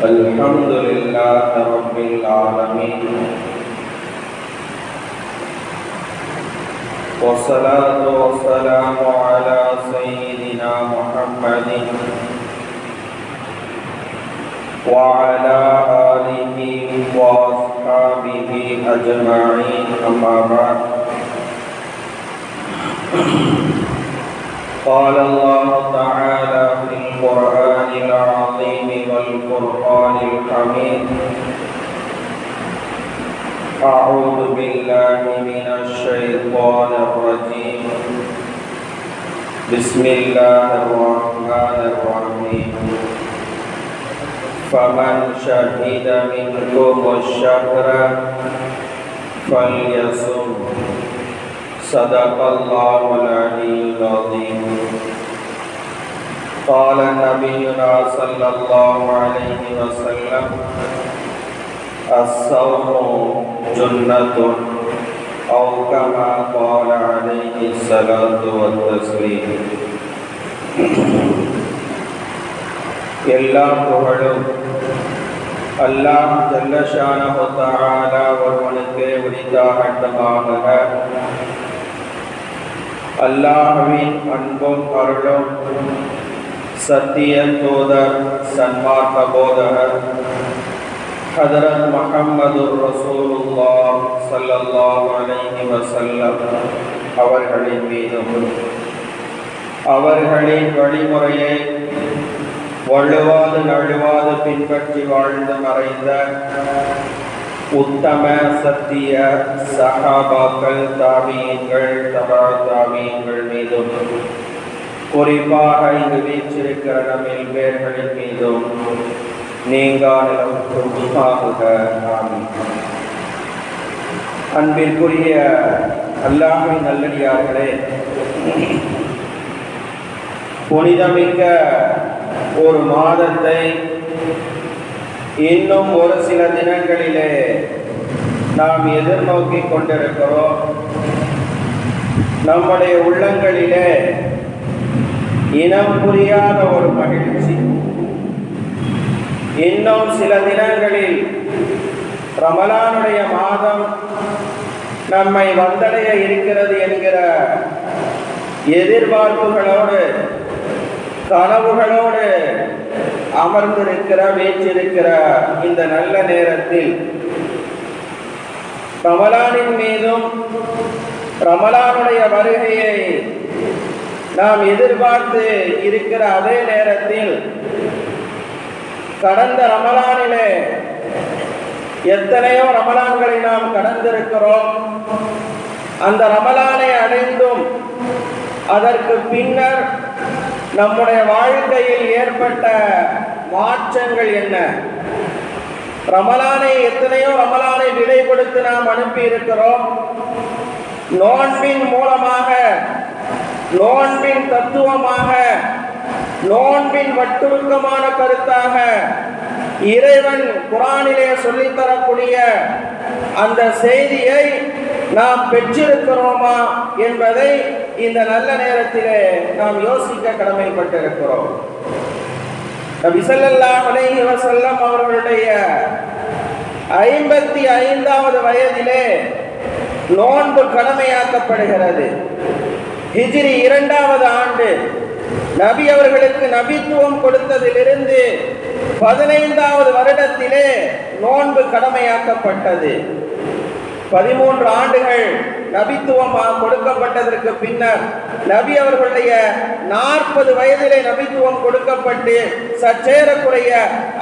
الحمد لله رب العالمين، والصلاة والسلام على سيدنا محمد وعلى آله وأصحابه أجمعين، أما بعد. قال الله تعالى في القرآن العظيم والفرقان الحميد: أعوذ بالله من الشيطان الرجيم، بسم الله الرحمن الرحيم. فمن شهد منكم الشهر فليصم. صدق الله العلي العظيم. قال نبينا صلى الله عليه وسلم: الصوم جنة، أو كما قال عليه الصلاة والتسليم. எல்லா புகழும் அல்லாஹ் ஜல்ல ஷானஹு தஆலா ஒருவனுக்கே உரித்தாகட்டுமாக. அல்லாஹ்வின் அன்பும் அருளும் சத்திய தூதர் சன்மார்க்க போதகர் ஹதரத் முஹம்மதுர் ரசூலுல்லாஹ் ஸல்லல்லாஹு அலைஹி வஸல்லம் அவர்களின் மீதும் அவர்களின் வழிமுறையை வள்ளுவாது நழுவாது பின்பற்றி வாழ்ந்து மறைந்த உத்தம சத்திய சஹாபாக்கள், தாபீன்கள், தபா தாபீன்கள் மீதும், குறிப்பாக இங்கு வீற்றிருக்கிற நம்மில் பேர்களின் மீதும் நீங்காக ஆமீன். அன்பிற்குரிய அல்லாஹ்வின் நல்லடியார்களே, புனிதமிக்க ஒரு மாதத்தை இன்னும் ஒரு சில தினங்களிலே நாம் எதிர்நோக்கி கொண்டிருக்கிறோம். நம்முடைய உள்ளங்களிலே இனம் புரியாத ஒரு மகிழ்ச்சி. இன்னும் சில தினங்களில் ரமலானுடைய மாதம் நம்மை வந்தடைய இருக்கிறது என்கிற எதிர்பார்ப்புகளோடு, கனவுகளோடு அமர்ந்திருக்கிற வீற்றிருக்கிற இந்த நல்ல நேரத்தில் ரமலானின் மீதும் ரமலானுடைய வருகையை நாம் எதிர்பார்த்து இருக்கிற அதே நேரத்தில் கடந்த ரமலானிலே எத்தனையோ ரமலான்களை நாம் கடந்திருக்கிறோம். அந்த ரமலானை அடைந்தும் அதற்கு பின்னர் நம்முடைய வாழ்க்கையில் ஏற்பட்ட மாற்றங்கள் என்ன? ரமலானை எத்தனையோ ரமலானை விடை கொடுத்து நாம் அனுப்பி இருக்கிறோம். நோன்பின் மூலமாக, நோன்பின் தத்துவமாக, நோன்பின் வட்டுருக்கமான கருத்தாக இறைவன் குர்ஆனிலே சொல்லித்தரக்கூடிய அந்த செய்தியை நாம் பெற்றிருக்கிறோமா என்பதை இந்த நல்ல நேரத்திலே நாம் யோசிக்க கடமைப்பட்டிருக்கிறோம். நபி ஸல்லல்லாஹு அலைஹி வஸல்லம் அவர்களுடைய 55வது வயதிலே நோன்பு கடமையாக்கப்படுகிறது. ஹிஜ்ரி 2வது ஆண்டு நபி அவர்களுக்கு நபித்துவம் கொடுத்ததிலிருந்து 15வது வருடத்திலே நோன்பு கடமையாக்கப்பட்டது. 13 ஆண்டுகள் நபித்துவம் கொடுக்கப்பட்டதற்கு பின்னர் நபி அவர்களுடைய 40 வயதிலே நபித்துவம் கொடுக்கப்பட்டு சற்றேறக்குறைய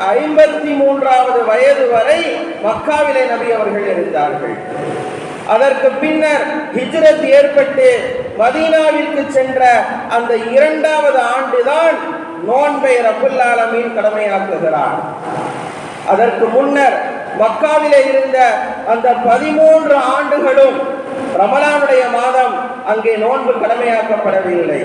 53வது வயது வரை மக்காவிலே நபி அவர்கள் இருந்தார்கள். அதற்கு பின்னர் ஹிஜ்ரத் ஏற்பட்டு மதீனாவிற்கு சென்ற அந்த 2வது ஆண்டுதான் நோன்பை ரப்புல் ஆலமீன் கடமையாக்குகிறார். அதற்கு முன்னர் மக்காவிலே இருந்த அந்த 13 ஆண்டுகளும் ரமலானுடைய மாதம் அங்கே நோன்பு கடமையாக்கப்படவில்லை.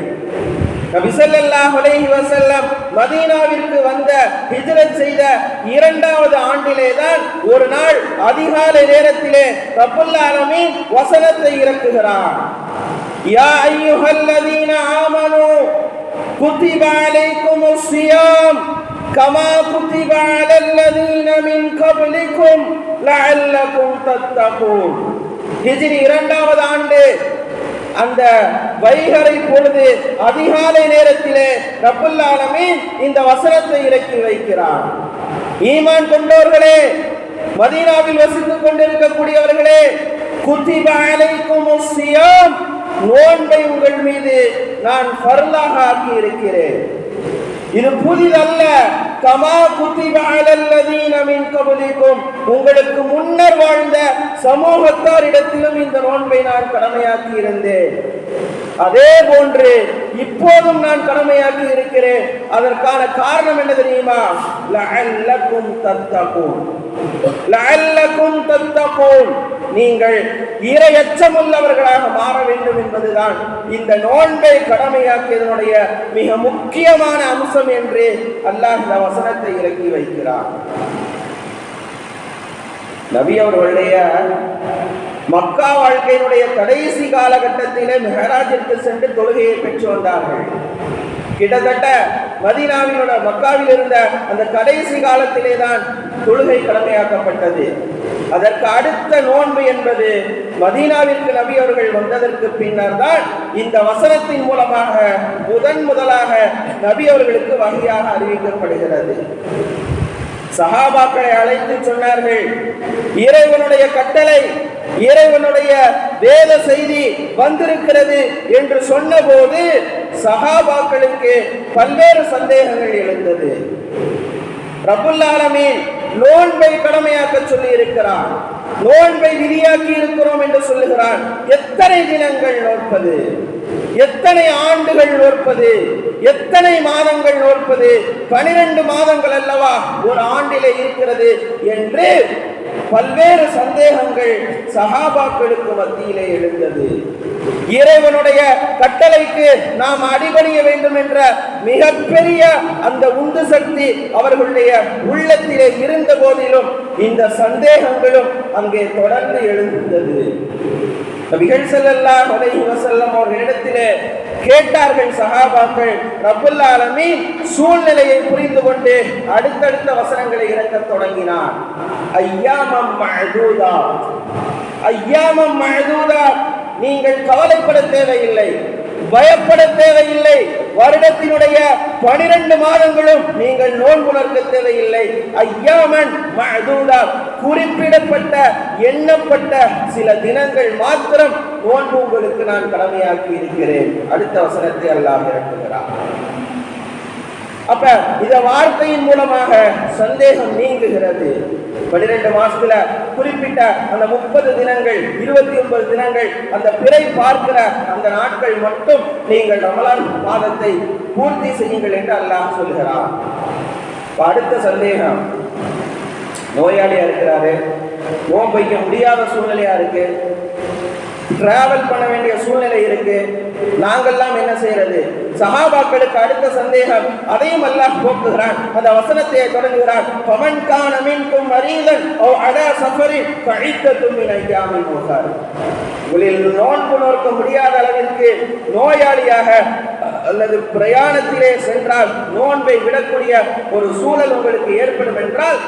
நபி ஸல்லல்லாஹு அலைஹி வஸல்லம் மதீனாவிற்கு வந்த ஹிஜ்ரத் செய்த 2வது ஆண்டிலே தான் ஒரு நாள் அதிகாலை நேரத்திலே ரப்புல் ஆலமீன் வசனத்தை இறக்குகிறார். யா அய்யுஹல்லதீன ஆமனூ குத்திப அலைக்குமுஸ் ஸியாம் கமா குதிப அலல்லதீன மின் கப்லிக்கும் லஅல்லகும் தத்தகூன். ஹிஜ்ரி 2வது ஆண்டு அந்த வைகறை பொழுது அதிகாலை நேரத்திலே ரப்புல் ஆலமீன் இந்த வசனத்தை இறக்கி வைக்கிறார். ஈமான் கொண்டவர்களே, மதீனாவில் வசித்துக் கொண்டிருக்கக்கூடியவர்களே, குதிப அலைக்குமுஸ் ஸியாம், நோன்பை உங்கள் மீது நான் ஃபர்லாக ஆக்கி இருக்கிறேன். இது புதிதல்ல. கமா குதிப அலல்லதீன மின் கப்லிக்கும், உங்களுக்கு முன்னர் வாழ்ந்த சமூகத்தாரிடத்திலும் இந்த நோன்பை நான் கடமையாக்கி இருந்தேன். அதே போன்று இப்போதும் நான் கடமையாக்கி இருக்கிறேன். அதற்கான காரணம் என்ன தெரியுமா? லஅல்லகும் தத்தகூன். லஅல்லகும் தத்தகூன், நீங்கள் இறையச்சமுள்ளவர்களாக மாற வேண்டும் என்பதுதான் இந்த நோன்பை கடமையாக்கியதனுடைய மிக முக்கியமான அம்சம் என்று அல்லாஹ் இந்த வசனத்தை இறக்கி வைக்கிறார். நபி அவர்களுடைய மக்கா வாழ்க்கையினுடைய கடைசி காலகட்டத்திலே மெஹராஜிற்கு சென்று தொழுகையை பெற்று வந்தார்கள். கிட்டத்தட்ட மதீனாவினோட மக்காவில் இருந்த அந்த கடைசி காலத்திலே தான் தொழுகை கடமையாக்கப்பட்டது. அதற்கு அடுத்த நோன்பு என்பது மதீனாவிற்கு நபி அவர்கள் வந்ததற்கு பின்னர் தான் இந்த வசனத்தின் மூலமாக முதலாக நபி அவர்களுக்கு வகையாக அறிவிக்கப்படுகிறது. சஹாபாக்களை அழைத்து சொன்னார்கள், இறைவனுடைய கட்டளை, இறைவனுடைய வேத செய்தி வந்திருக்கிறது என்று சொன்னபோது சஹாபாக்களுக்கு பல்வேறு சந்தேகங்கள் எழுந்தது. ரப்புல் ஆலமீன் நோன்பை கடமையாக்க சொல்லி இருக்கிறார், நோன்பை விதியாக்கி இருக்கிறோம் என்று சொல்லுகிறான். எத்தனை தினங்கள் நோற்பது, எத்தனை ஆண்டுகள் நோற்பது, எத்தனை மாதங்கள் நோற்பது? 12 மாதங்கள் அல்லவா ஒரு ஆண்டிலே இருக்கிறது என்று பல்வேறு சந்தேகங்கள் சஹாபாக்களுக்கு மத்தியிலே எழுந்தது. இறைவனுடைய கட்டளைக்கு நாம் அடிபணிய வேண்டும் என்ற மிகப்பெரிய அந்த உந்து சக்தி அவர்களுடைய உள்ளத்திலே இருந்த போதிலும் இந்த சந்தேகங்களும் அங்கே தொடர்ந்து எழுந்தது. நபிகள் ஸல்லல்லாஹு அலைஹி வஸல்லம் அவர்களிடத்திலே கேட்டார்கள் சஹாபாக்கள். ரப்புல் ஆலமீன் சூழ்நிலையை புரிந்து கொண்டு அடுத்தடுத்த வசனங்களை இறக்கத் தொடங்கினார். ஐயாமம் மஅதூதா, ஐயாமம் மஅதூதா, நீங்கள் கவலைப்பட தேவையில்லை, பயப்பட தேவையில்லை. வருடத்தினுடைய 12 மாதங்களும் நீங்கள் நோன்பு நோக்க தேவையில்லை. ஐயாமன் மஅதூதா, குறிப்பிடப்பட்ட எண்ணப்பட்ட சில தினங்கள் மாத்திரம் நோன்பு உங்களுக்கு நான் கடமையாக்கி இருக்கிறேன். அடுத்த வசனத்தை அல்லாஹ் இறக்குகிறார். அப்ப இந்த வார்த்தையின் மூலமாக சந்தேகம் நீங்குகிறது. 12 மாசத்துல குறிப்பிட்ட அந்த 30 தினங்கள், 29 தினங்கள், அந்த பிறை பார்க்கிற அந்த நாட்கள் மட்டும் நீங்கள் ரமலான் மாதத்தை பூர்த்தி செய்யுங்கள் என்று அல்லாஹ் சொல்கிறார். அடுத்த சந்தேகம், நோயாளியா இருக்கிறாரு, நோன்பு வைக்க முடியாத சூழ்நிலையா இருக்கு, டிராவல் பண்ண வேண்டிய சூழ்நிலை இருக்கு, நாங்கெல்லாம் என்ன செய்யறது? சஹாபாக்களுக்கு அடுத்த சந்தேகம், அதையும் அல்லாஹ் போக்குகிறான். அந்த வசனத்தை தொடங்குகிறான். ஃபமன் கான மின்கும் மரீதன் அவ் அலா சஃபரின் ஃபஇத்தத்தும் மின் அய்யாமின் உஹர். உங்களில் நோன்பு நோக்க முடியாத அளவிற்கு நோயாளியாக அல்லது பிரயாணத்திலே சென்றால் நோன்பை விடக்கூடிய ஒரு சூழல் உங்களுக்கு ஏற்படும் என்றால்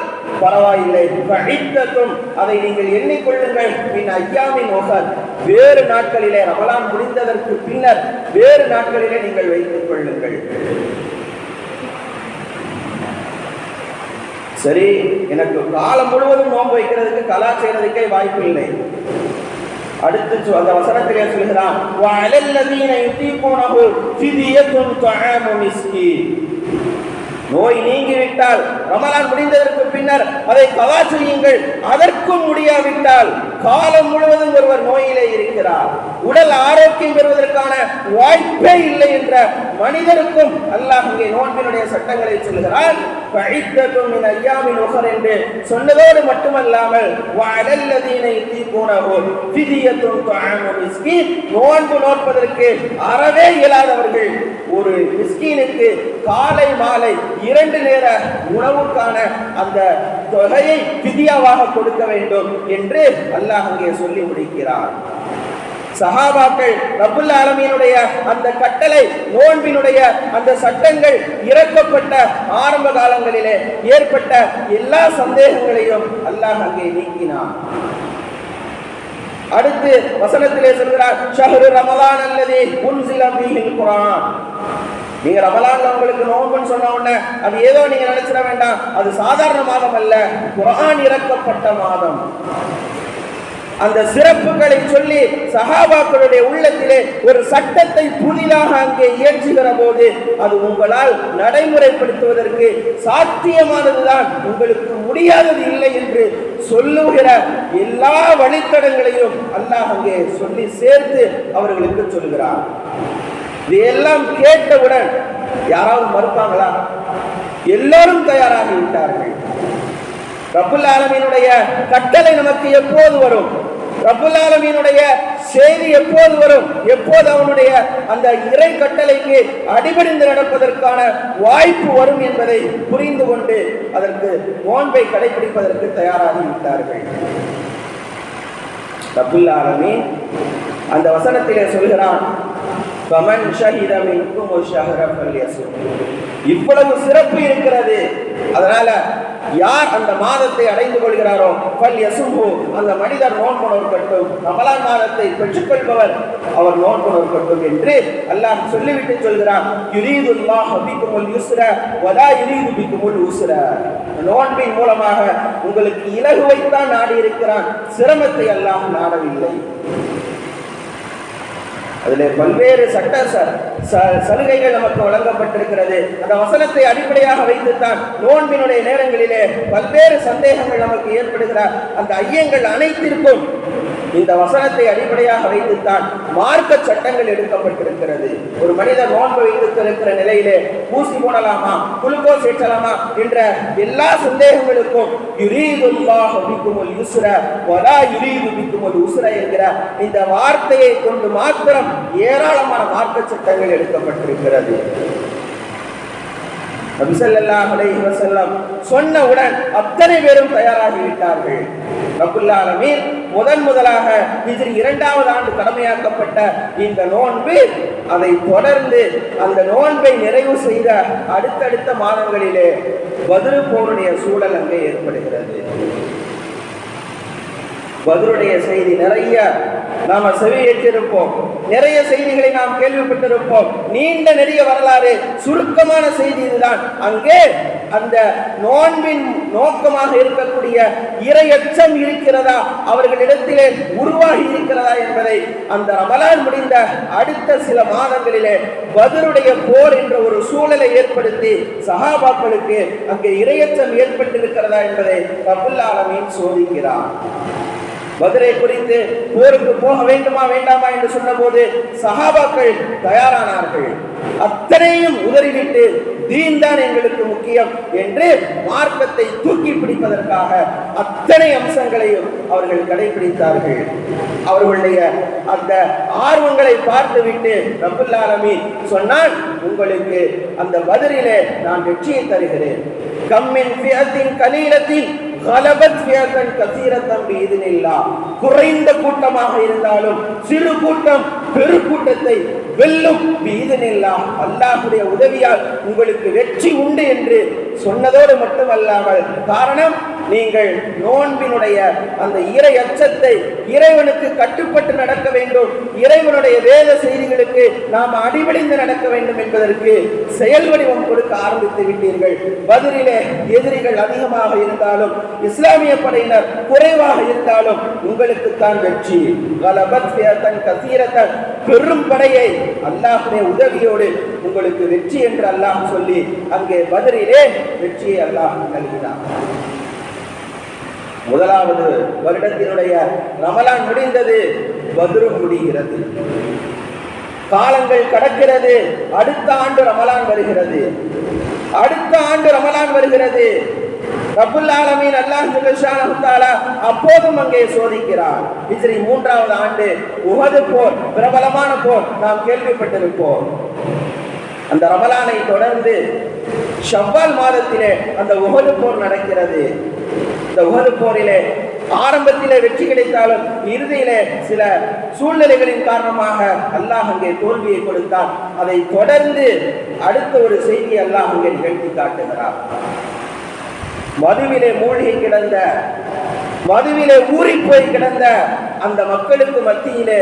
பரவாயில்லை, ஃபஇத்தத்தும், அதை நீங்கள் எண்ணிக்கொள்ளுங்கள், மின் அய்யாமின் உஹர், வேறு நாட்களிலே, ரமலான் முடிந்ததற்கு பின்னர் வேறு நாட்களிலே நீங்கள் வைத்துக் கொள்ளுங்கள். சரி, எனக்கு காலம் முழுவதும் நோன்பு வைக்கிறதுக்கு கலா செய்யறதுக்கே வாய்ப்பு இல்லை. அடுத்து அந்த வசனத்திலே சொல்கிறான், வஅலல்லதீன யுதீகுனஹு ஃபிதியத்துன் தஆமு மிஸ்கீன். நோய் நீங்கிவிட்டால் ரமலான் முடிந்ததற்கு பின்னர் அதை கலா செய்யுங்கள். அதற்கும் முடியாவிட்டால் காலம் முழுவதும் ஒருவர் நோயிலே இருக்கிறார், உடல் ஆரோக்கியம் பெறுவதற்கான வாய்ப்பே இல்லை என்ற மனிதருக்கும் அல்லாஹ் இங்கே நோன்பினுடைய சட்டங்களை சொல்கிறார். ஃபஇத்தத்தும் மின் அய்யாமின் உஹர் என்று சொன்னதோடு மட்டுமல்லாமல் வஅலல்லதீன யுதீகுனஹு ஃபிதியத்துன் தஆமு மிஸ்கீன், நோன்பு நோற்பதற்கு அறவே இயலாதவர்கள் ஒரு மிஸ்கீனுக்கு காலை மாலை 2 நேர உணவுக்கான அந்த தொகையை ஃபிதியாவாக கொடுக்க வேண்டும் என்று அல்லாஹ் அங்கே சொல்லி முடிக்கிறார். சஹாபாக்கள் ரப்புல் ஆலமீனுடைய அந்த கட்டளை, நோன்பினுடைய அந்த சட்டங்கள் இறக்கப்பட்ட ஆரம்ப காலங்களிலே ஏற்பட்ட எல்லா சந்தேகங்களையும் அல்லாஹ் அங்கே நீக்கினான். அடுத்து வசனத்திலே சொல்கிறார், ஷஹ்ரு ரமலான் அல்லதி உன்ஸில ஃபீஹில் குர்ஆன். நீங்க ரமலான்ல உங்களுக்கு நோன்புன்னு சொன்ன உடனே அது ஏதோ நீங்க நினைச்சிட வேண்டாம், அது சாதாரண மாதம் அல்ல, குர்ஆன் இறக்கப்பட்ட மாதம். அந்த சிறப்புகளை சொல்லி சஹாபாக்களுடைய உள்ளத்திலே ஒரு சட்டத்தை புதிதாக அங்கே இயற்றுகிற போது அது உங்களால் நடைமுறைப்படுத்துவதற்கு சாத்தியமானதுதான், உங்களுக்கு முடியாதது இல்லை என்று சொல்லுகிற எல்லா வழித்தடங்களையும் அல்லாஹ் அங்கே சொல்லி சேர்த்து அவர்களுக்கு சொல்கிறார். இதையெல்லாம் கேட்டவுடன் யாராவது மறுப்பாங்களா? எல்லாரும் தயாராகி விட்டார்கள். ரப்புல் ஆலமீனுடைய கட்டளை நமக்கு எப்போது வரும்? ரப்புல் ஆலமீனுடைய செய்தி எப்போது வரும்? எப்போது அவனுடைய அந்த இறை கட்டளைக்கு அடிபணிந்து நடப்பதற்கான வாய்ப்பு வரும் என்பதை புரிந்து கொண்டு அதற்கு நோன்பை கடைபிடிப்பதற்கு தயாராகி விட்டார்கள். ரப்புல் ஆலமீன் அந்த வசனத்திலே சொல்கிறான், ஃபமன் ஷஹித மின்கும் ஷஹர ஃபல்யஸும். இவ்வளவு சிறப்பு இருக்கிறது, அதனால யார் அந்த மாதத்தை அடைந்து கொள்கிறாரோ ஃபல்யஸும்ஹு, அந்த மனிதர் நோன்பு நோக்கட்டும். ரமலான் மாதத்தை பெற்றுக்கொள்பவர் அவர் நோன்பு நோக்கட்டும் என்று அல்லாஹ் சொல்லிவிட்டு சொல்கிறான், யுரீதுல்லாஹு பிக்குமுல் யுஸ்ர வலா யுரீது பிக்குமுல் உஸ்ர. நோன்பின் மூலமாக உங்களுக்கு இலகுவைத்தான் நாடி இருக்கிறான், சிரமத்தை அல்லாஹ் நாடவில்லை. அதிலே பல்வேறு சட்ட சலுகைகள் நமக்கு வழங்கப்பட்டிருக்கிறது. அந்த வசனத்தை அடிப்படையாக வைத்துத்தான் நோன்பினுடைய நேரங்களிலே பல்வேறு சந்தேகங்கள் நமக்கு ஏற்படுகிற அந்த ஐயங்கள் அனைத்திற்கும் இந்த வசனத்தை அடிப்படையாக வைத்துத்தான் மார்க்க சட்டங்கள் எடுக்கப்பட்டிருக்கிறது. ஒரு மனிதர் நோன்பு வைத்திருக்கிற நிலையிலே ஊசி போடலாமா, குளுக்கோஸ் ஏற்றலாமா என்ற எல்லா சந்தேகங்களுக்கும் யுரீதுல்லாஹு பிக்குமுல் யுஸ்ர வலா யுரீது பிக்குமுல் உஸ்ர என்கிற இந்த வார்த்தையை கொண்டு மாத்திரம் ஏராளமான மார்க்க சட்டங்கள் எடுக்கப்பட்டிருக்கிறது. நபி ஸல்லல்லாஹு அலைஹி வஸல்லம் சொன்னவுடன் அத்தனை பேரும் தயாராகி விட்டார்கள். ரப்புல் ஆலமீன் முதலாக ஹிஜ்ரி 2வது ஆண்டு கடமையாக்கப்பட்ட இந்த நோன்பு, அதை தொடர்ந்து அந்த நோன்பை நிறைவு செய்த அடுத்தடுத்த மாதங்களிலே பத்ர் போருடைய சூழல் அங்கே ஏற்படுகிறது. பத்ருடைய செய்தி நிறைய நாம செவியேற்றிருப்போம், நிறைய செய்திகளை நாம் கேள்விப்பட்டிருப்போம். நீண்ட நெடிய வரலாறு, சுருக்கமான செய்தி இதுதான். அங்கே அந்த நோன்பின் நோக்கமாக இருக்கக்கூடிய இறையச்சம் இருக்கிறதா, அவர்களிடத்திலே உருவாகி இருக்கிறதா என்பதை அந்த ரமலான் முடிந்த அடுத்த சில மாதங்களிலே பத்ருடைய போர் என்ற ஒரு சூழலை ஏற்படுத்தி சஹாபாக்களுக்கு அங்கே இறையச்சம் ஏற்பட்டிருக்கிறதா என்பதை ரப்புல் ஆலமீன் சோதிக்கிறார். பத்ரை குறித்து போருக்கு போக வேண்டுமா வேண்டாமா என்று சொன்னபோது சஹாபாக்கள் தயாரானார்கள். அத்தனையும் உதறிவிட்டு தீன் தான் எங்களுக்கு முக்கியம் என்று மார்க்கத்தை தூக்கி பிடிப்பதற்காக அத்தனை அம்சங்களையும் அவர்கள் கடைபிடித்தார்கள். அவர்களுடைய அந்த ஆர்வங்களை பார்த்துவிட்டு ரப்புல் ஆலமீன் சொன்னான், உங்களுக்கு அந்த பத்ரிலே நான் வெற்றியை தருகிறேன். கம்மின் ஃபியத்தின் கலீலத்தின் கலபத் ஃபியத்தன் கஸீரத்தன் பிஇذنில்லாஹ். குறைந்த கூட்டமாக இருந்தாலும் சிறு கூட்டம் பெருக்கூட்டத்தை வெல்லும் பிஇذنில்லாஹ். அல்லாஹ்வுடைய உதவியால் உங்களுக்கு வெற்றி உண்டு என்று சொன்னதோடு மட்டுமல்லாமல், காரணம் நீங்கள் நோன்பினுடைய அந்த இறை அச்சத்தை, இறைவனுக்கு கட்டுப்பட்டு நடக்க வேண்டும், இறைவனுடைய வேத செய்திகளுக்கு நாம் அடிபணிந்து நடக்க வேண்டும் என்பதற்கு செயல் வடிவம் கொடுக்க ஆரம்பித்து விட்டீர்கள். பத்ரிலே எதிரிகள் அதிகமாக இருந்தாலும் இஸ்லாமிய படையினர் குறைவாக இருந்தாலும் உங்களுக்குத்தான் வெற்றி. பெரும் படையை அல்லாஹ்வுடைய உதவியோடு உங்களுக்கு வெற்றி என்று அல்லாஹ் சொல்லி அங்கே பத்ரிலே வெற்றியை அல்லாஹ் நல்கினார். முதலாவது வருடத்தினுடைய ரமலான் முடிந்தது, பத்ரும் முடிகிறது. காலங்கள் கடக்கிறது, அடுத்த ஆண்டு ரமலான் வருகிறது. ரப்புல் ஆலமீன் அல்லாஹ் ஜல்லஷானஹு தஆலா அப்போதும் அங்கே சோதிக்கிறார். ஹிஜ்ரி 3வது ஆண்டு உஹது போர், பிரபலமான போர், நாம் கேள்விப்பட்டிருப்போம். அந்த ரமலானை தொடர்ந்து ஷவ்வால் மாதத்திலே அந்த உஹது போர் நடக்கிறது. இந்த உஹது போரிலே ஆரம்பத்திலே வெற்றி கிடைத்தாலும் இறுதியிலே சில சூழ்நிலைகளின் காரணமாக அல்லாஹ் அங்கே தோல்வியை கொடுத்தார். அதை தொடர்ந்து அடுத்த ஒரு செய்தியை அல்லாஹ் அங்கே நிகழ்த்தி காட்டுகிறார். மதுவிலே மூழ்கி கிடந்த, மதுவிலே ஊறி போய் கிடந்த அந்த மக்களுக்கு மத்தியிலே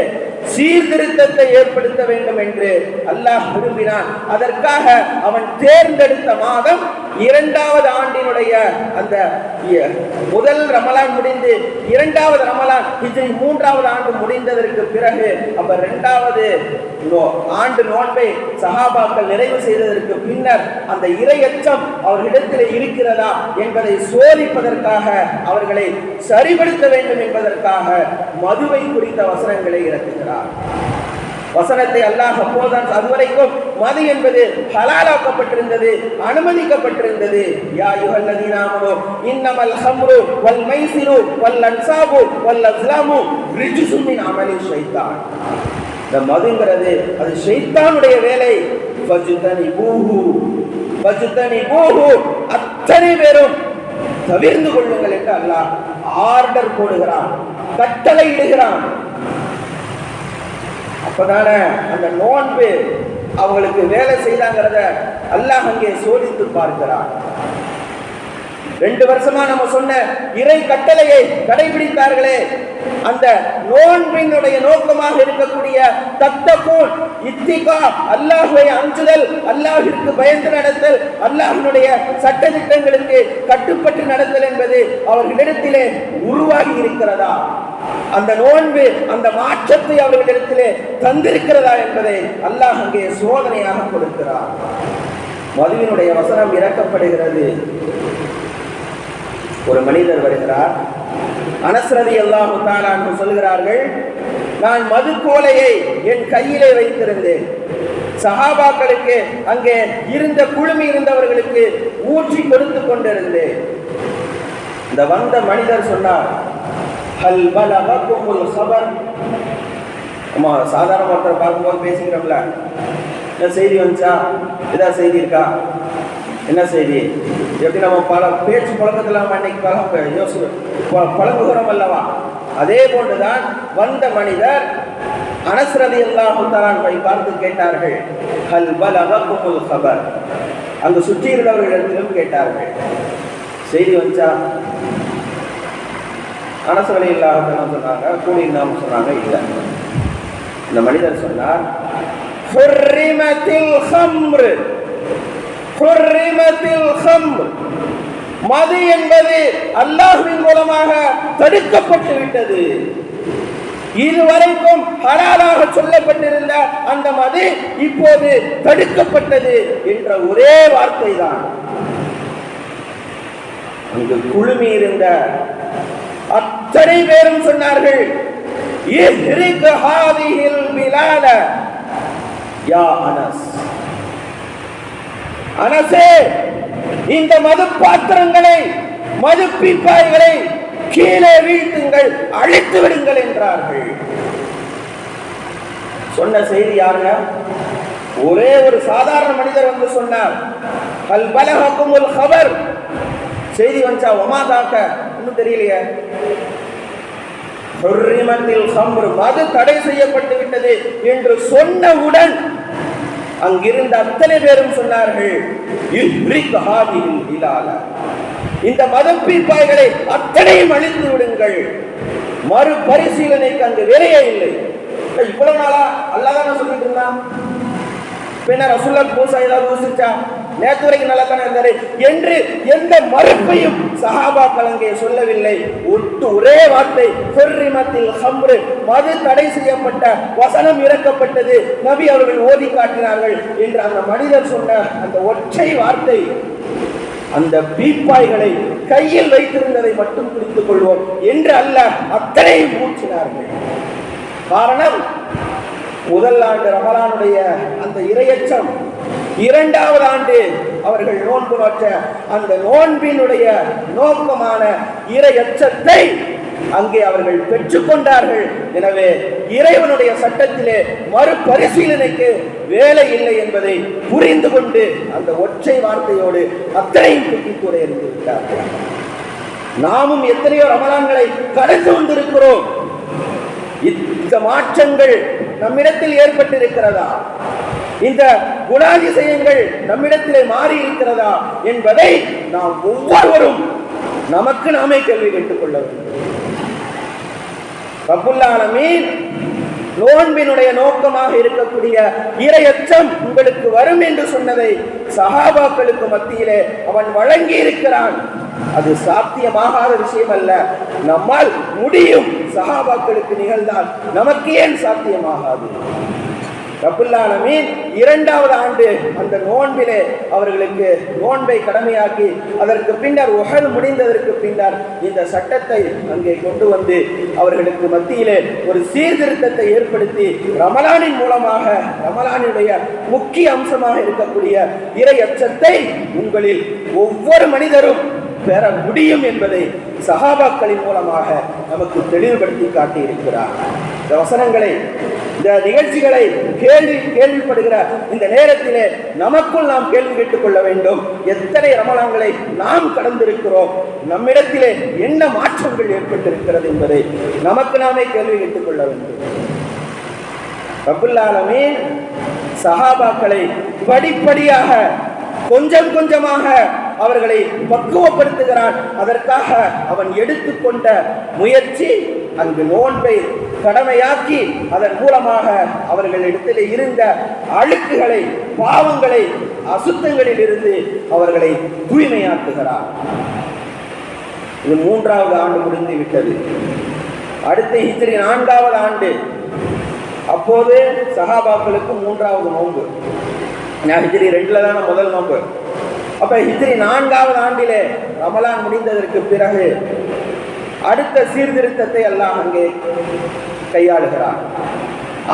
சீர்திருத்தத்தை ஏற்படுத்த வேண்டும் என்று அல்லாஹ் விரும்பினான். அதற்காக அவன் தேர்ந்தெடுத்த மாதம் 2வது ஆண்டினுடைய அந்த முதல் ரமலான் முடிந்து 2வது ரமலான் ஹிஜ்ரி 3வது ஆண்டு முடிந்ததற்கு பிறகு அப்ப 2வது ஆண்டு நோன்பை சஹாபாக்கள் நிறைவு செய்ததற்கு பின்னர் அந்த இறையச்சம் அவர்களிடத்தில் இருக்கிறதா என்பதை சோதிப்பதற்காக, அவர்களை சரிபடுத்த வேண்டும் என்பதற்காக மதுவை குறித்த வசனங்களை இறக்குகிறார். வசனத்தை அல்லாஹ் அப்போதான், அதுவரைக்கும் மது என்பது ஹலாலாக்கப்பட்டிருந்தது, அனுமதிக்கப்பட்டிருந்தது. யா அய்யுஹல்லதீன ஆமனூ இன்னமல் ஹம்ரு வல் மைசிரு வல் அன்சாபு வல் அஸ்லாமு ரிஜ்சும் மின் அமலி ஷைத்தான். இந்த மதுங்கிறது அது ஷைத்தானுடைய வேலை. ஃபஜ்தனிபூஹு ஃபஜ்தனிபூஹு, அத்தனை பேரும் தவிர்ந்து கொள்ளுங்கள் என்று அல்லாஹ் ஆர்டர் போடுகிறான், கட்டளை இடுகிறான். அப்பதான அந்த நோன்பு அவங்களுக்கு வேலை செய்தாங்கிறத அல்லாஹ் அங்கே சோதித்து பார்க்கிறான். 2 வருஷமா நம்ம சொன்ன இறை கட்டளையை கடைபிடித்தார்களே, அந்த நோன்பினுடைய நோக்கமாக இருக்கக்கூடிய தத்தகூன், இத்திகா, அல்லாஹ்வை அஞ்சுதல், அல்லாஹ்விற்கு பயந்து நடத்தல், அல்லாஹ்வினுடைய சட்ட திட்டங்களுக்கு கட்டுப்பட்டு நடத்தல் என்பது அவர்களிடத்திலே உருவாகி இருக்கிறதா? அந்த நோன்பு அந்த மாற்றத்தை அவர்களிடத்திலே தந்திருக்கிறதா என்பதை அல்லாஹ் அங்கே சோதனையாக கொடுக்கிறார். மதுவினுடைய வசனம் இறக்கப்படுகிறது. ஒரு மனிதர் வருகிறார். அனஸ் ரலியல்லாஹு தஆலா அன்ஹு சொல்கிறார்கள், நான் மது கோலையை என் கையிலே வைத்திருந்தேன். சஹாபாக்களுக்கு அங்கே இருந்த குழுமி இருந்தவர்களுக்கு ஊற்றி கொடுத்து கொண்டிருந்தேன். இந்த வந்த மனிதர் சொன்னார், ஹல் பலககுமுல் ஹபர். அம்மா சாதாரண ஒருத்தர் பார்க்கும்போது பேசிக்கிறோம்ல, என்ன செய்தி வந்துச்சா, ஏதாவது செய்தி இருக்கா, என்ன செய்தி, எப்படி நம்ம பல பேச்சு பழக்கத்தில் நம்ம அன்னைக்கு பழங்குகிறோம் அல்லவா? அதே போன்றுதான் வந்த மனிதர் அனஸ் ரலியல்லாஹு தஆலா அன்ஹு பார்த்து கேட்டார்கள், ஹல் பலககுமுல் ஹபர். அங்கு சுற்றி இருந்தவர்களிடத்திலும் கேட்டார்கள், செய்தி வந்துச்சா? அனஸ் ரலியல்லாஹு தஆலா சொன்னாங்க, கூலி நாம சொன்னாங்க, இல்லை. இந்த மனிதர் சொன்னார், ஹுர்ரிமத்தில் ஹம்ர், ஹுர்ரிமத்தில் ஹம்ர். மது என்பது அல்லாஹ்வின் மூலமாக தடுக்கப்பட்டு விட்டது. இதுவரைக்கும் ஹலாலாக சொல்லப்பட்டிருந்த அந்த மது இப்போது தடுக்கப்பட்டது என்ற ஒரே வார்த்தை தான். அங்கு குழுமி இருந்த அத்தனை பேரும் சொன்னார்கள், இஹ்ரிக் ஹாதிஹில் பிலால யா அனஸ். அனஸே, இந்த மது பாத்திரங்களை, மது பீப்பாய்களை கீழே வீழ்த்துங்கள், அழித்து விடுங்கள் என்றார்கள். சொன்ன செய்தி யாருங்க? ஒரே ஒரு சாதாரண மனிதர் வந்து சொன்னார், ஹல் பலககுமுல் ஹபர். செய்தி வந்துச்சா? ஒமா தாக்க இன்னும் தெரியலையே. ஹுர்ரிமத்தில் ஹம்ர், மது தடை செய்யப்பட்டு விட்டது என்று சொன்னவுடன் அங்கிருந்த அத்தனை பேரும் சொன்னார்கள், இஹ்ரிக் ஹாதிஹில் பிலால. இந்த மதப்பீப்பாய்களை அத்தனையும் அழித்து விடுங்கள். மறு பரிசீலனைக்கு அங்கு வேலையே இல்லை. இவ்வளவு நாளா அல்லாஹ் தானே சொல்லிட்டு இருந்தான். பின்னர் ரசூலுல்லாஹ் பூசா ஏதாவது பூசிச்சா? நேற்று வரைக்கும் நல்லா தானே இருந்தாரு என்று எந்த மறுப்பையும் சஹாபாக்கள் அங்கே சொல்லவில்லை. ஒரே வார்த்தை, ஹுர்ரிமத்தில் ஹம்ர், மது தடை செய்யப்பட்ட வசனம் இறக்கப்பட்டது, நபி அவர்கள் ஓதி காட்டினார்கள் என்று அந்த மனிதர் சொன்ன அந்த ஒற்றை வார்த்தை அந்த பீப்பாய்களை கையில் வைத்திருந்ததை மட்டும் பிடித்துக் கொள்வோம் என்று அல்ல, அத்தனையும் ஊற்றினார்கள். காரணம், முதல் ஆண்டு ரமலானுடைய அந்த இறையச்சம், 2வது ஆண்டு அவர்கள் நோன்பு நோற்ற அந்த நோன்பினுடைய நோக்கமான இறையச்சத்தை அங்கே அவர்கள் பெற்றுக்கொண்டார்கள். எனவே இறைவனுடைய சட்டத்திலே மறுபரிசீலனைக்கு வேலை இல்லை என்பதை புரிந்து கொண்டு அந்த ஒற்றை வார்த்தையோடு அத்தனையும் குட்டி கூட இருந்து விட்டார்கள். நாமும் எத்தனையோ ரமலான்களை கடந்து கொண்டிருக்கிறோம். இந்த மாற்றங்கள் நம்மிடத்தில் ஏற்பட்டிருக்கிறதா? இந்த குணாதிசயங்கள் நம்மிடத்திலே மாறி இருக்கிறதா என்பதை நாம் ஒவ்வொருவரும் நமக்கு நாமே கேள்வி கேட்டுக் கொள்ள வேண்டும். ரப்புல் ஆலமீன் நோன்பினுடைய நோக்கமாக இருக்கக்கூடிய இறையச்சம் உங்களுக்கு வரும் என்று சொன்னதை சஹாபாக்களுக்கு மத்தியிலே அவன் வழங்கி இருக்கிறான். அது சாத்தியமாகாத விஷயம் அல்ல. நம்மால் முடியும். சஹாபாக்களுக்கு நிகழ்ந்தால் நமக்கு ஏன் சாத்தியமாகாது? ரப்புல் ஆலமீன் 2வது ஆண்டு அந்த நோன்பிலே அவர்களுக்கு நோன்பை கடமையாக்கி அதற்கு பின்னர் உஹது முடிந்ததற்கு பின்னர் இந்த சட்டத்தை அங்கே கொண்டு வந்து அவர்களுக்கு மத்தியிலே ஒரு சீர்திருத்தத்தை ஏற்படுத்தி ரமலானின் மூலமாக ரமலானுடைய முக்கிய அம்சமாக இருக்கக்கூடிய இறை அச்சத்தை உங்களில் ஒவ்வொரு மனிதரும் பெற முடியும் என்பதை சஹாபாக்களின் மூலமாக நமக்கு தெளிவுபடுத்தி காட்டியிருக்கிறார். இந்த வசனங்களை, இந்த நிகழ்ச்சிகளை கேள்விப்படுகிற இந்த நேரத்திலே நமக்குள் நாம் கேள்வி கேட்டுக் கொள்ள வேண்டும். எத்தனை ரமலான்களை நாம் கடந்திருக்கிறோம்? நம்மிடத்திலே என்ன மாற்றங்கள் ஏற்பட்டிருக்கிறது என்பதை நமக்கு நாமே கேள்வி கேட்டுக் கொள்ள வேண்டும். ரப்புல் ஆலமீன் சஹாபாக்களை படிப்படியாக கொஞ்சம் கொஞ்சமாக அவர்களை பக்குவப்படுத்துகிறான். அதற்காக அவன் எடுத்துக்கொண்ட முயற்சி அங்கு நோன்பை கடமையாக்கி அதன் மூலமாக அவர்களிடத்தில் இருந்த அழுக்குகளை, பாவங்களை, அசுத்தங்களில் இருந்து அவர்களை தூய்மையாக்குகிறார். இது 3வது ஆண்டு முடிந்து விட்டது. அடுத்த ஹிஜ்ரி 4வது ஆண்டு. அப்போது சஹாபாக்களுக்கு 3வது நோன்பு. ஹிஜ்ரி 2ல தான முதல் நோன்பு. அப்ப ஹிஜ்ரி 4வது ஆண்டிலே ரமலான் முடிந்ததற்கு பிறகு அடுத்த சீர்திருத்தத்தை அல்லாஹ் அங்கே கையாளுகிறார்.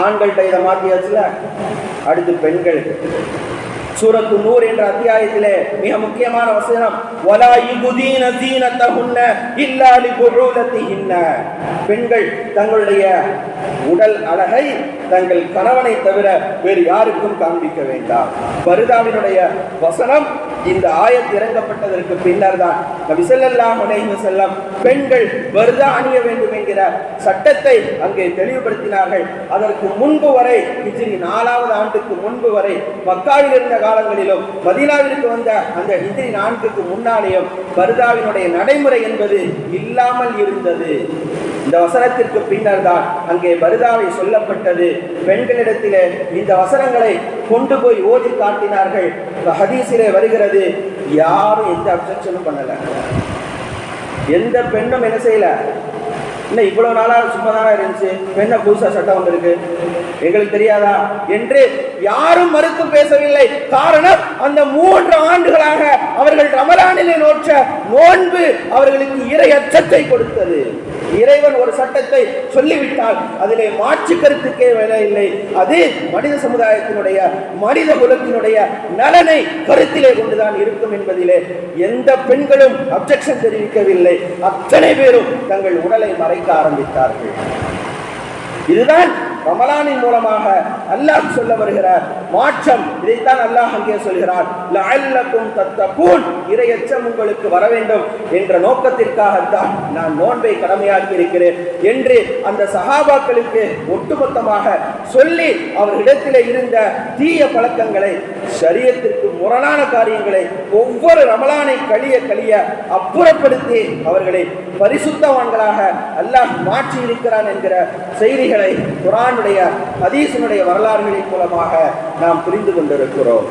ஆண்கள்கிட்ட இதை மாத்தியாச்சுல, அடுத்து பெண்களுக்கு. சூரத்து நூர் என்ற அத்தியாயத்திலே மிக முக்கியமான வசனம், வலா யுபதீன ஸீனத்தஹுன்ன இல்லா லிபுஊலத்திஹின்ன. பெண்கள் தங்களுடைய உடல் அழகை தங்கள் கணவனை தவிர வேறு யாருக்கும் காண்பிக்க வேண்டாம். பர்தாவினுடைய வசனம் இந்த ஆயத் இறங்கப்பட்டதற்கு பின்னர் தான் நபி ஸல்லல்லாஹு அலைஹி வஸல்லம் பெண்கள் பர்தா அணிய வேண்டும் என்கிற சட்டத்தை அங்கே தெளிவுபடுத்தினார்கள். அதற்கு முன்பு வரை, ஹிஜ்ரி 4வது ஆண்டுக்கு முன்பு வரை மக்காவில் இருந்த காலங்களிலும் மதீனாவிற்கு வந்த அந்த ஹிஜ்ரி 4க்கு முன்னாலேயும் பர்தாவினுடைய நடைமுறை என்பது இல்லாமல் இருந்தது. இந்த வசனத்திற்கு பின்னர் தான் அங்கே பர்தாவை சொல்லப்பட்டது. பெண்களிடத்திலே இந்த வசனங்களை கொண்டு போய் ஓதி காட்டினார்கள். ஹதீஸிலே வருகிறது, யாரும் எந்த அப்செக்ஷனும் பண்ணல. எந்த பெண்ணும் என்ன செய்யல, இல்லை இவ்வளவு நாளா சும்மாதானா இருந்துச்சு, பெண்ண புதுசா சட்டம் வந்திருக்கு, எங்களுக்கு தெரியாதா என்று யாரும் மறுத்து பேசவில்லை. காரணம், அந்த 3 ஆண்டுகளாக அவர்கள் ரமலானிலே நோற்ற நோன்பு அவர்களுக்கு இறை அச்சத்தை கொடுத்தது. இறைவன் ஒரு சட்டத்தை சொல்லிவிட்டால் அதிலே மாற்று கருத்துக்கே வேலை இல்லை. அது மனித சமுதாயத்தினுடைய, மனித குலத்தினுடைய நலனை கருத்திலே கொண்டுதான் இருக்கும் என்பதிலே எந்த பெண்களும் அப்செக்ஷன் தெரிவிக்கவில்லை. அத்தனை பேரும் தங்கள் உடலை மறைக்க ஆரம்பித்தார்கள். இதுதான் ரமலானின் மூலமாக அல்லாஹ் சொல்ல வருகிற மாற்றம். இதைத்தான் அல்லாஹ் அங்கே சொல்கிறார், லஅல்லக்கும் தத்தகூன், இறையச்சம் உங்களுக்கு வர வேண்டும் என்ற நோக்கத்திற்காகத்தான் நான் நோன்பை கடமையாக்கி இருக்கிறேன் என்று அந்த சஹாபாக்களுக்கு ஒட்டுமொத்தமாக சொல்லி அவர்களிடத்திலே இருந்த தீய பழக்கங்களை, ஷரியத்திற்கு முரணான காரியங்களை ஒவ்வொரு ரமலானை கழிய அப்புறப்படுத்தி அவர்களை பரிசுத்தவான்களாக அல்லாஹ் மாற்றி இருக்கிறான் என்கிற செய்திகளை குர்ஆனுடைய ஹதீஸினுடைய வரலாறுகளின் மூலமாக நாம் புரிந்து கொண்டிருக்கிறோம்.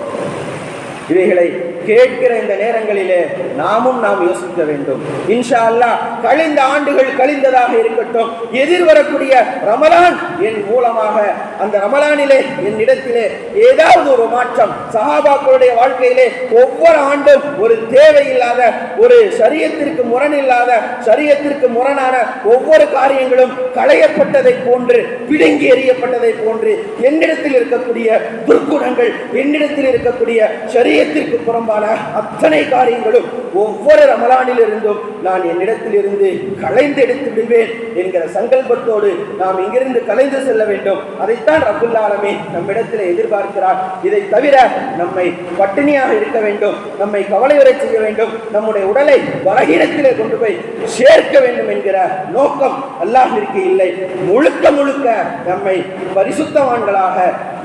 இவைகளை கேட்கிற இந்த நேரங்களிலே நாம் யோசிக்க வேண்டும். இன்ஷா அல்லாஹ் கழிந்த ஆண்டுகள் கழிந்ததாக இருக்கட்டும், எதிர்வரக்கூடிய ரமலான் என் மூலமாக அந்த ரமலானிலே என்னிடத்திலே ஏதாவது ஒரு மாற்றம், சஹாபாக்களுடைய வாழ்க்கையிலே ஒவ்வொரு ஆண்டும் ஒரு தேவையில்லாத, ஒரு ஷரியத்திற்கு முரணில்லாத, ஷரியத்திற்கு முரணான ஒவ்வொரு காரியங்களும் களையப்பட்டதை போன்று, பிடுங்கி எறியப்பட்டதை போன்று என்னிடத்தில் இருக்கக்கூடிய துர்க்குணங்கள், என்னிடத்தில் இருக்கக்கூடிய ஷரியத்திற்கு புறம்பான அத்தனை காரியங்களும் ஒவ்வொரு ரமலானில் இருந்தும் நான் என்னிடத்தில் இருந்து கலைந்து எடுத்து விடுவேன் என்கிற சங்கல்பத்தோடு நாம் இங்கிருந்து கலைந்து செல்ல வேண்டும். அதைத்தான் ரப்புல் ஆலமீன் நம்மிடத்தில் எதிர்பார்க்கிறார். இதை தவிர நம்மை பட்டினியாக இருக்க வேண்டும், நம்மை கவலையுறை செய்ய வேண்டும், நம்முடைய உடலை பலகீனத்திலே கொண்டு போய் சேர்க்க வேண்டும் என்கிற நோக்கம் அல்லாஹ்விற்கு இல்லை. முழுக்க முழுக்க நம்மை பரிசுத்தவான்களாக,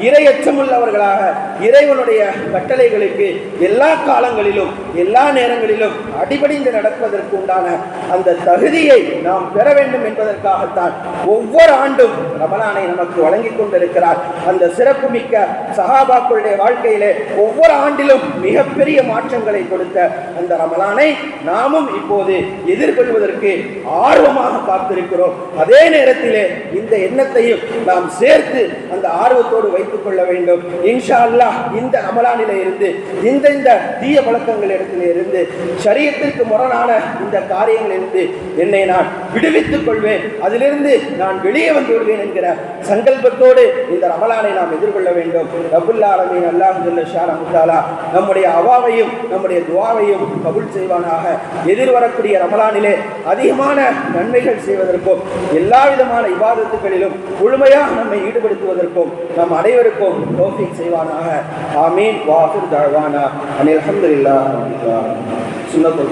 இறையச்சமுள்ளவர்களாக, இறைவனுடைய கட்டளைகளுக்கு எல்லா காலங்களிலும் எல்லா நேரங்களிலும் அடிபடிந்து நடப்பதற்கு உண்டான அந்த தகுதியை நாம் பெற வேண்டும் என்பதற்காகத்தான் ஒவ்வொரு ஆண்டும் ரமலானை நமக்கு வழங்கிக் கொண்டிருக்கிறார். அந்த சிறப்புமிக்க சஹாபாக்களுடைய வாழ்க்கையிலே ஒவ்வொரு ஆண்டிலும் மிகப்பெரிய மாற்றங்களை கொடுத்த அந்த ரமலானை நாமும் இப்போது எதிர்கொள்வதற்கு ஆர்வமாக காத்திருக்கிறோம். அதே நேரத்திலே இந்த எண்ணத்தையும் நாம் சேர்த்து அந்த ஆர்வத்தோடு வைத்துக் கொள்ள வேண்டும். இன்ஷா அல்லாஹ் இந்த ரமலானிலே இருந்து இந்த தீய பழக்கங்களிடத்திலே இருந்து, ஷரியத்திற்கு முரணான இந்த காரியங்களிலிருந்து என்னை நான் விடுவித்துக் கொள்வேன், அதிலிருந்து நான் வெளியே வந்து விடுவேன் என்கிற சங்கல்பத்தோடு இந்த ரமலானை நாம் எதிர்கொள்ள வேண்டும். ரப்புல் ஆலமீன் அல்லாஹ் ஜல்ல ஷானஹு தஆலா நம்முடைய அவாவையும் நம்முடைய துஆவையும் கபூல் செய்வானாக. எதிர்வரக்கூடிய ரமலானிலே அதிகமான நன்மைகள் செய்வதற்கும் எல்லா விதமான இபாதத்துகளிலும் முழுமையாக நம்மை ஈடுபடுத்துவதற்கும் நம் அனைவருக்கும் தௌஃபீக் செய்வானாக. ஆமீன். வாஹிர் தஅவானா அனில் ஹம்துலில்லாஹி ரப்பில் ஆலமீன். சுன்னத்துல்